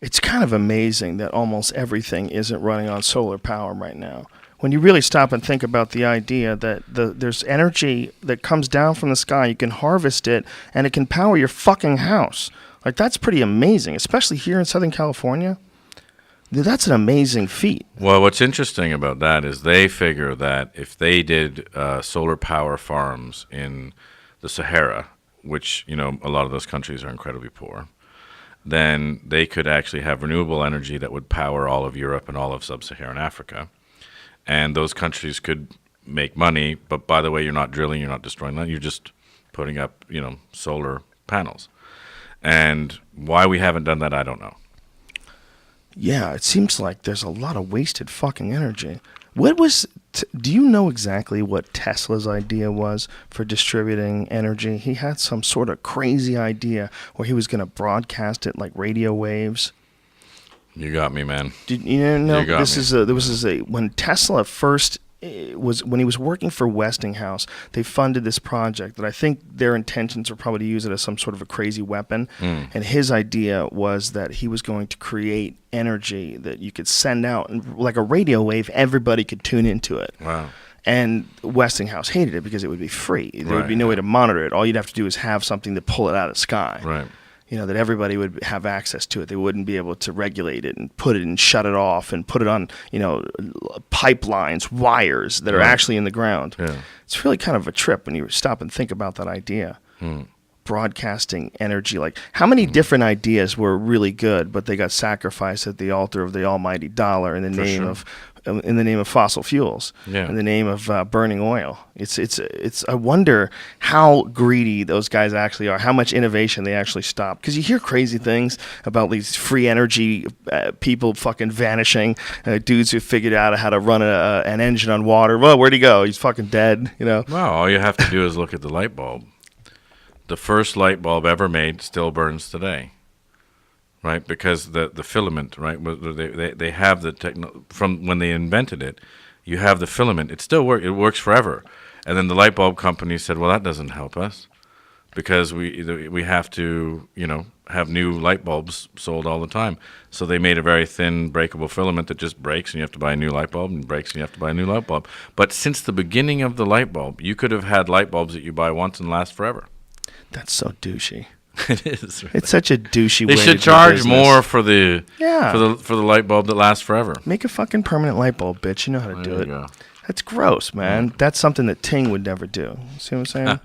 It's kind of amazing that almost everything isn't running on solar power right now. When you really stop and think about the idea that there's energy that comes down from the sky, you can harvest it, and it can power your fucking house. Like, that's pretty amazing, especially here in Southern California. That's an amazing feat. Well, what's interesting about that is they figure that if they did solar power farms in the Sahara, which, a lot of those countries are incredibly poor, then they could actually have renewable energy that would power all of Europe and all of sub-Saharan Africa. And those countries could make money, but by the way, you're not drilling, you're not destroying land, you're just putting up, solar panels. And why we haven't done that, I don't know. Yeah, it seems like there's a lot of wasted fucking energy. Do you know exactly what Tesla's idea was for distributing energy? He had some sort of crazy idea where he was going to broadcast it like radio waves. You got me, man. Did you know? When Tesla first when he was working for Westinghouse, they funded this project that I think their intentions were probably to use it as some sort of a crazy weapon. And his idea was that he was going to create energy that you could send out, and like a radio wave, everybody could tune into it. Wow. And Westinghouse hated it because it would be free. There would be no way to monitor it. All you'd have to do is have something to pull it out of the sky. Right. That everybody would have access to it. They wouldn't be able to regulate it and put it and shut it off and put it on, pipelines, wires that are actually in the ground. Yeah. It's really kind of a trip when you stop and think about that idea. Broadcasting energy. Like, how many different ideas were really good, but they got sacrificed at the altar of the almighty dollar in the name of fossil fuels, in the name of burning oil. It's. I wonder how greedy those guys actually are, how much innovation they actually stop. Because you hear crazy things about these free energy people fucking vanishing, dudes who figured out how to run an engine on water. Well, where'd he go? He's fucking dead. Well, all you have to do is look at the light bulb. The first light bulb ever made still burns today, right? Because the filament, right? They have the from when they invented it. You have the filament. It still works. It works forever. And then the light bulb company said, "Well, that doesn't help us because we have to, have new light bulbs sold all the time." So they made a very thin, breakable filament that just breaks, and you have to buy a new light bulb, and breaks, and you have to buy a new light bulb. But since the beginning of the light bulb, you could have had light bulbs that you buy once and last forever. That's so douchey. It is. Really. It's such a douchey way. They should charge more for the light bulb that lasts forever. Make a fucking permanent light bulb, bitch. You know how to do it. Go. That's gross, man. That's something that Ting would never do. See what I'm saying?